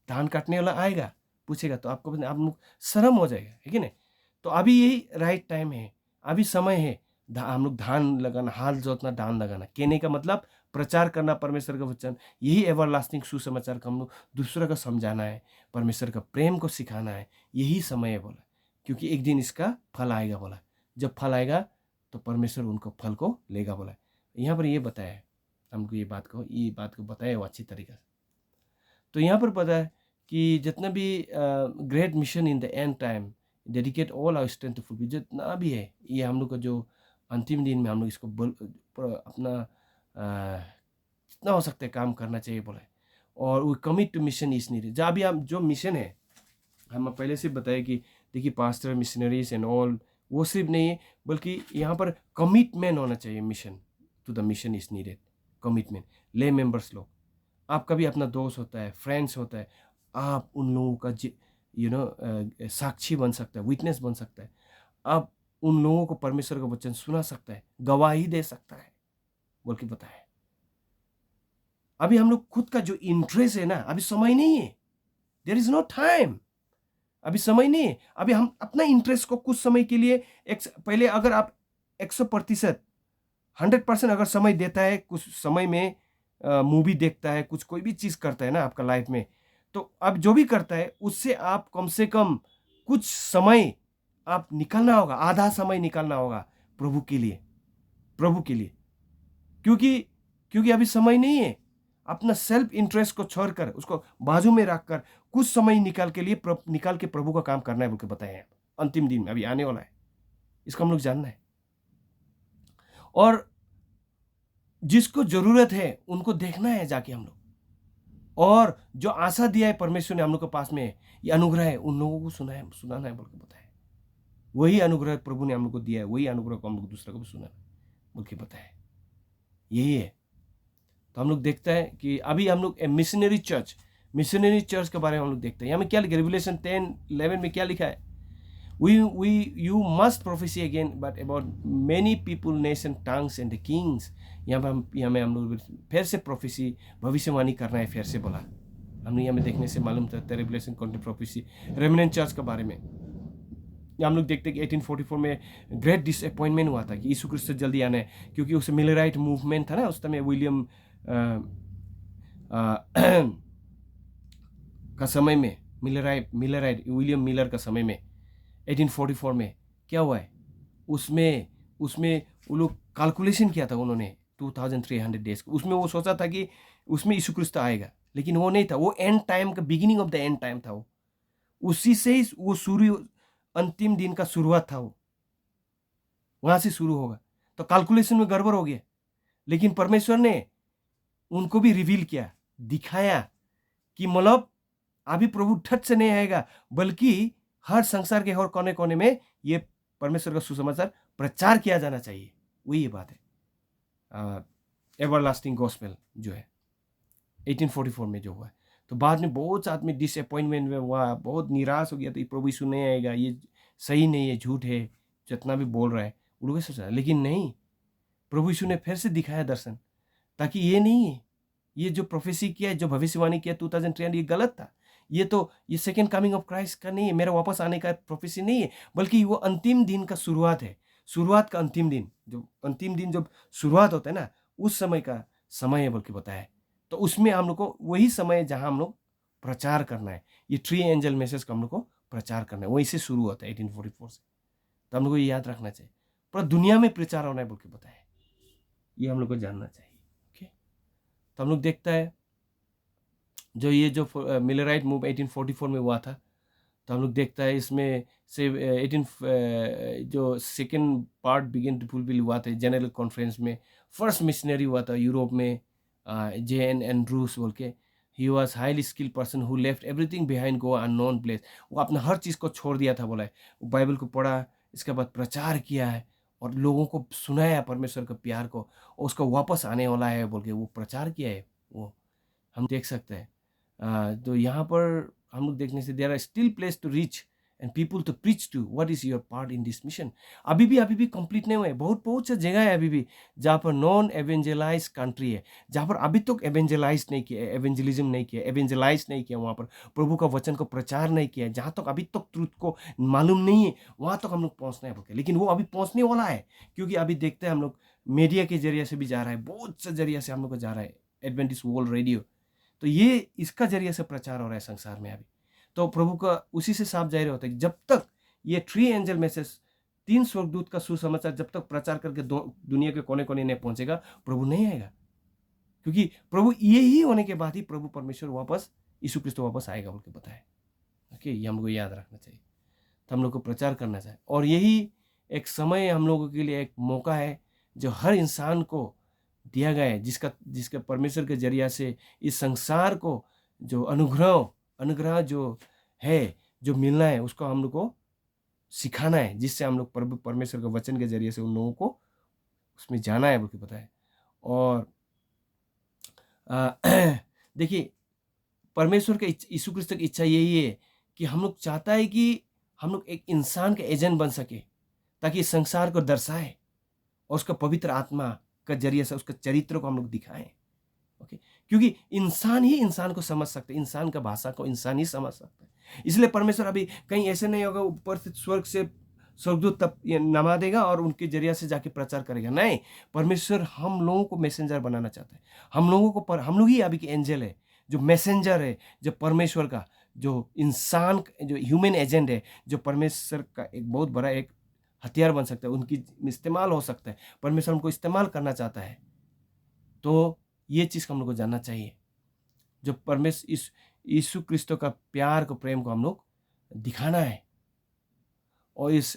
धान काटने वाला आएगा पूछेगा, तो आपको आप लोग शर्म हो जाएगा, है कि नहीं। तो अभी यही राइट टाइम है, अभी समय है हम लोग धान लगाना, हाल जोतना, धान लगाना। कहने का मतलब प्रचार करना परमेश्वर का वचन, यही एवरलास्टिंग सुसमाचार का हम लोग दूसरा का समझाना है, परमेश्वर का प्रेम को सिखाना है, यही समय है बोला। क्योंकि एक दिन इसका फल आएगा बोला, जब फल आएगा तो परमेश्वर उनको फल को लेगा बोला। यहाँ पर ये बताया है हमको, ये बात को बताया वो अच्छी तरीके से। तो यहाँ पर पता है कि जितना भी great mission in the end time, dedicate all our strength to fulfil, जितना भी है ये हम लोग का जो अंतिम दिन में हम लोग इसको अपना जितना हो सकता है काम करना चाहिए बोला है। और वो commit to mission is needed. जहाँ भी हम जो मिशन है, हम पहले से बताया कि देखिए पास्टर, मिशनरीज एंड ऑल, वो सिर्फ नहीं है, बल्कि यहाँ पर कमिटमेंट होना चाहिए। Mission to the mission is needed, commitment. Lay members लोग, आपका भी अपना दोस्त होता है, फ्रेंड्स होता है, आप उन लोगों का साक्षी बन सकता है, विटनेस बन सकता है। आप उन लोगों को परमेश्वर का वचन सुना सकता है, गवाही दे सकता है बोल के बताया। अभी हम लोग खुद का जो इंटरेस्ट है ना, अभी समय नहीं है, देयर इज नो टाइम, अभी समय नहीं है। अभी हम अपना इंटरेस्ट को कुछ समय के लिए पहले अगर आप 100%, 100% अगर समय देता है, कुछ समय में मूवी देखता है, कुछ कोई भी चीज़ करता है ना आपका लाइफ में, तो अब जो भी करता है उससे आप कम से कम कुछ समय आप निकालना होगा, आधा समय निकालना होगा प्रभु के लिए, प्रभु के लिए। क्योंकि क्योंकि अभी समय नहीं है। अपना सेल्फ इंटरेस्ट को छोड़कर, उसको बाजू में रखकर कुछ समय निकाल के प्रभु का काम करना है बोल के बताया है। अंतिम दिन अभी आने वाला है, इसको हम लोग जानना है। और जिसको जरूरत है उनको देखना है जाके हम लोग। और जो आशा दिया है परमेश्वर ने हम लोग के पास में, ये अनुग्रह है, उन लोगों को सुनाना है बोल के बताया। वही अनुग्रह प्रभु ने हम लोग को दिया है, वही अनुग्रह को हम लोग दूसरे को भी सुनाना बोल के बताया। यही है। तो हम लोग देखते हैं कि अभी हम लोग मिशनरी चर्च के बारे में हम लोग देखते हैं। यहाँ में क्या लिखा है, रेवलेशन 10:11 में क्या लिखा है, you must prophesy again, but about many people, nation, tongues and the kings। यहाँ में हम लोग फिर से प्रोफेसी, भविष्यवाणी करना है, फिर से बोला। हमने यहाँ में देखने से मालूम था revelation content prophecy remnant church के बारे में। हम लोग देखते हैं कि 1844 में ग्रेट डिसअपॉइंटमेंट हुआ था कि यीशु क्रिस्त जल्दी आना है, क्योंकि उस मिलराइट मूवमेंट था ना उस समय, विलियम का समय में, विलियम मिलर का समय में 1844 में क्या हुआ है, उसमें वो लोग कैलकुलेशन किया था उन्होंने 2300 डेज को। उसमें वो सोचा था कि उसमें यीशु क्रिस्त आएगा, लेकिन वो नहीं था। वो एंड टाइम का beginning of the end time था। वो उसी से ही वो अंतिम दिन का शुरुआत था, वो वहां से शुरू होगा। तो कैलकुलेशन में गड़बड़ हो गया, लेकिन परमेश्वर ने उनको भी रिवील किया, दिखाया कि मतलब अभी प्रभु ठट से नहीं आएगा, बल्कि हर संसार के हर कोने कोने में ये परमेश्वर का सुसमाचार प्रचार किया जाना चाहिए। वही ये बात है एवरलास्टिंग गॉस्पेल जो है 1844 में जो हुआ है। तो बाद में बहुत से आदमी डिसअपॉइंटमेंट में हुआ, बहुत निराश हो गया, तो प्रभु यीशु नहीं आएगा, ये सही नहीं है, झूठ है, जितना भी बोल रहा है वो लोग सोचा। लेकिन नहीं, प्रभु यीशु ने फिर से दिखाया दर्शन, ताकि ये नहीं है, ये जो प्रोफेसी किया है, जो भविष्यवाणी किया 2003, ये गलत था। ये सेकेंड कमिंग ऑफ क्राइस्ट का नहीं है, मेरा वापस आने का प्रोफेसी नहीं है, बल्कि वो अंतिम दिन का शुरुआत है। शुरुआत का अंतिम दिन, जब शुरुआत होता है ना, उस समय का समय है बोल के बताया है। तो उसमें हम लोग को वही समय है जहां हम लोग प्रचार करना है। ये 3 एंजल मैसेज का हम लोग को प्रचार करना है, वहीं से शुरू होता है 1844 से। तो हम लोग को ये याद रखना चाहिए, पूरा दुनिया में प्रचार होना है बोल के बताया है, ये हम लोग को जानना चाहिए। तो हम लोग देखता है जो ये जो मिलराइट मूव 1844 में हुआ था, तो हम लोग देखता है इसमें से 18 जो second part begin to fulfil हुआ था जनरल कॉन्फ्रेंस में। फर्स्ट मिशनरी हुआ था यूरोप में, जे एन एंड्रूस बोल के। He was highly skilled person who left everything behind go unknown place. वो अपना हर चीज़ को छोड़ दिया था, बोला है। वो बाइबल को पढ़ा, इसके बाद प्रचार किया है और लोगों को सुनाया परमेश्वर के प्यार को, और उसका वापस आने वाला है बोल के वो प्रचार किया है। वो हम देख सकते हैं। तो यहाँ पर हम लोग देखने से there are still place to reach and people to preach to. What is your part in this mission? अभी भी कंप्लीट नहीं हुए। बहुत बहुत सा जगह है अभी भी जहाँ पर नॉन एवेंजलाइज कंट्री है, जहाँ पर अभी तक एवेंजलाइज नहीं किया, एवेंजलिज्म नहीं किया, एवेंजलाइज नहीं किया, वहाँ पर प्रभु का वचन को प्रचार नहीं किया, जहाँ तक अभी तक ट्रूथ को मालूम नहीं है वहाँ तक हम लोग पहुँचना है बोल के। लेकिन वो अभी पहुँचने वाला है, क्योंकि अभी देखते हैं हम लोग मीडिया के जरिए से भी जा रहा है, बहुत से जरिए से हम लोग को जा रहा है, एडवेंटिस्ट वर्ल्ड रेडियो। तो ये इसका जरिए से प्रचार हो रहा है संसार में अभी। तो प्रभु का उसी से साफ जाहिर होता है कि जब तक ये 3 एंजल मैसेज, 3 स्वर्गदूत का सुसमाचार जब तक प्रचार करके दुनिया के कोने कोने नहीं पहुंचेगा, प्रभु नहीं आएगा। क्योंकि प्रभु ये ही होने के बाद ही प्रभु परमेश्वर वापस, यीशु क्रिस्त वापस आएगा बोल के बताया। ओके, ये हम लोग को याद रखना चाहिए। तो हम लोग को प्रचार करना चाहिए, और यही एक समय हम लोगों के लिए एक मौका है जो हर इंसान को दिया गया है, जिसका परमेश्वर के जरिया से इस संसार को जो अनुग्रह जो है, जो मिलना है, उसको हम लोग को सिखाना है, जिससे हम लोग प्रभु परमेश्वर के वचन के जरिए से उन लोगों को उसमें जाना है बोल के पता है। और देखिए, परमेश्वर के यीशु क्रिस्त की इच्छा यही है कि हम लोग चाहता है कि हम लोग एक इंसान के एजेंट बन सके, ताकि इस संसार को दर्शाए और उसका पवित्र आत्मा का जरिए से उसका चरित्र को हम लोग दिखाएं। ओके, क्योंकि इंसान ही इंसान को समझ सकते, इंसान का भाषा को इंसान ही समझ सकता है। इसलिए परमेश्वर अभी कहीं ऐसे नहीं होगा ऊपर से स्वर्ग से स्वर्गदूत तब नमा देगा और उनके जरिए से जाके प्रचार करेगा। नहीं, परमेश्वर हम लोगों को मैसेंजर बनाना चाहता है। हम लोगों को हम लोग ही अभी के एंजल है, जो मैसेंजर है, जो परमेश्वर का, जो इंसान, जो ह्यूमन एजेंट है, जो परमेश्वर का एक बहुत बड़ा एक हथियार बन सकता है, उनकी इस्तेमाल हो सकता है। परमेश्वर हमको इस्तेमाल करना चाहता है। तो ये चीज़ हम लोग को जानना चाहिए, जो परमेश्वर यीशु क्रिस्तो का प्यार को, प्रेम को हम लोग दिखाना है। और इस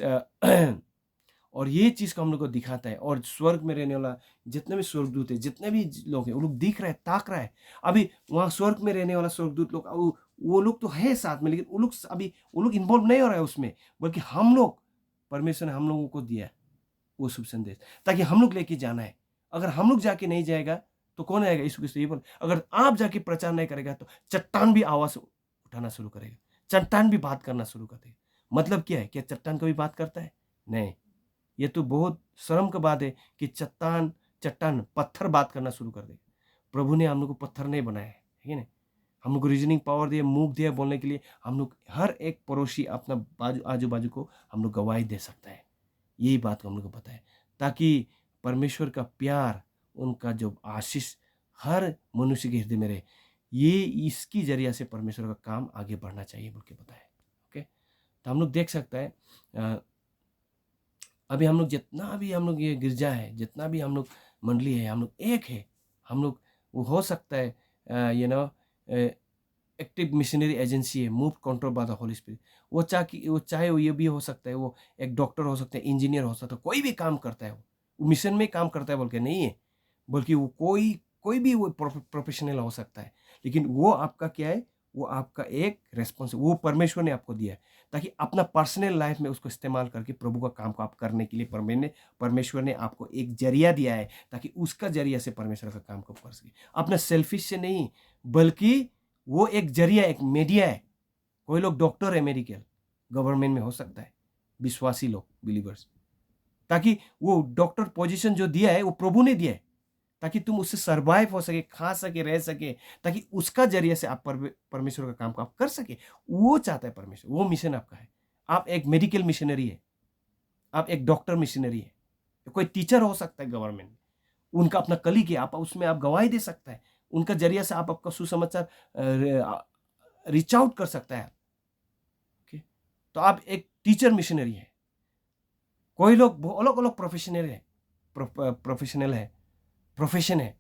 और ये चीज़ को हम लोग को दिखाता है। और स्वर्ग में रहने वाला जितने भी स्वर्गदूत है, जितने भी लोग हैं, वो लोग दिख रहे हैं, ताक रहा है। अभी वहाँ स्वर्ग में रहने वाला स्वर्गदूत लोग, वो लोग तो है साथ में, लेकिन वो लोग इन्वॉल्व नहीं हो रहा है उसमें, बल्कि हम लोग, परमेश्वर ने हम लोगों को दिया वो शुभ संदेश, ताकि हम लोग लेके जाना है। अगर हम लोग जाके नहीं जाएगा तो कौन आएगा? यीशु क्रिस्त ये बोल, अगर आप जाके प्रचार नहीं करेगा तो चट्टान भी आवाज उठाना शुरू करेगा, चट्टान भी बात करना शुरू कर देगा। मतलब क्या है? क्या चट्टान कभी बात करता है? नहीं। ये तो बहुत शर्म की बात है कि चट्टान पत्थर बात करना शुरू कर देगा। प्रभु ने हम लोग को पत्थर नहीं बनाया है, ठीक है ना? हम लोग को रीजनिंग पावर दिया, मुंह दिया बोलने के लिए। हम लोग हर एक पड़ोसी अपना आजू बाजू को हम लोग गवाही दे सकता है। यही बात को हम लोग को पता है, ताकि परमेश्वर का प्यार, उनका जो आशीष हर मनुष्य के हृदय में रहे। ये इसकी जरिया से परमेश्वर का काम आगे बढ़ना चाहिए बोल के पता है। ओके, तो हम लोग देख सकते हैं अभी हम लोग जितना भी हम लोग ये गिरजा है, जितना भी हम लोग मंडली है, हम लोग एक है। हम लोग वो हो सकता है एक्टिव मिशनरी एजेंसी है, move control by the Holi spirit. वो चाहे वो ये भी हो सकता है, वो एक डॉक्टर हो सकता है, इंजीनियर हो सकता है, कोई भी काम करता है, वो मिशन में काम करता है बोल के नहीं है, बल्कि वो कोई भी वो प्रोफेशनल हो सकता है। लेकिन वो आपका क्या है? वो आपका एक रेस्पॉन्स, वो परमेश्वर ने आपको दिया है, ताकि अपना पर्सनल लाइफ में उसको इस्तेमाल करके प्रभु का काम को आप करने के लिए परमेश्वर ने आपको एक जरिया दिया है, ताकि उसका जरिया से परमेश्वर का काम को कर सके। अपना सेल्फिश से नहीं, बल्कि वो एक जरिया, एक मीडिया है। कोई लोग डॉक्टर है, मेडिकल गवर्नमेंट में हो सकता है, विश्वासी लोग, बिलीवर्स, ताकि वो डॉक्टर पोजीशन जो दिया है वो प्रभु ने दिया है, ताकि तुम उससे सर्वाइव हो सके, खा सके, रह सके, ताकि उसका जरिए से आप परमेश्वर का काम को आप कर सके। वो चाहता है परमेश्वर, वो मिशन आपका है। आप एक मेडिकल मिशनरी है, आप एक डॉक्टर मिशनरी है, कोई टीचर हो सकता है गवर्नमेंट में, उनका अपना कलीग है, आप उसमें आप गवाही दे सकता है, उनका जरिया से आप आपका सुसमाचार रीच आउट कर सकता है। ओके, तो आप एक टीचर मिशनरी है। कोई लोग अलग अलग प्रोफेशन है,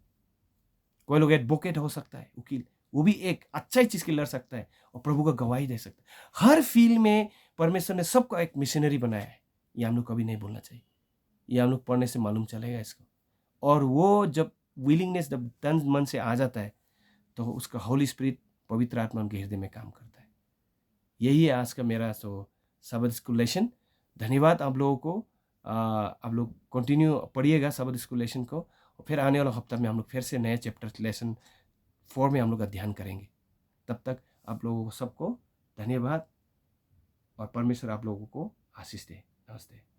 कोई लोग एडवोकेट हो सकता है, वकील, वो भी एक अच्छा ही चीज़ के लड़ सकता है और प्रभु का गवाही दे सकता है। हर फील्ड में परमेश्वर ने सबको एक मिशनरी बनाया है, ये हम लोग कभी नहीं भूलना चाहिए। ये हम लोग पढ़ने से मालूम चलेगा इसको। और वो जब विलिंगनेस जब तन मन से आ जाता है, तो उसका होली स्पिरिट, पवित्र आत्मा उनके हृदय में काम करता है। यही है आज का मेरा शब्द स्कूल लेसन। धन्यवाद आप लोगों को। आप लोग कंटिन्यू पढ़िएगा शब्द स्कूल लेसन को, और फिर आने वाला हफ्ता में हम लोग फिर से नए चैप्टर लेसन 4 में हम लोग अध्ययन करेंगे। तब तक आप लोगों को सबको धन्यवाद, और परमेश्वर आप लोगों को आशीष दे। नमस्ते।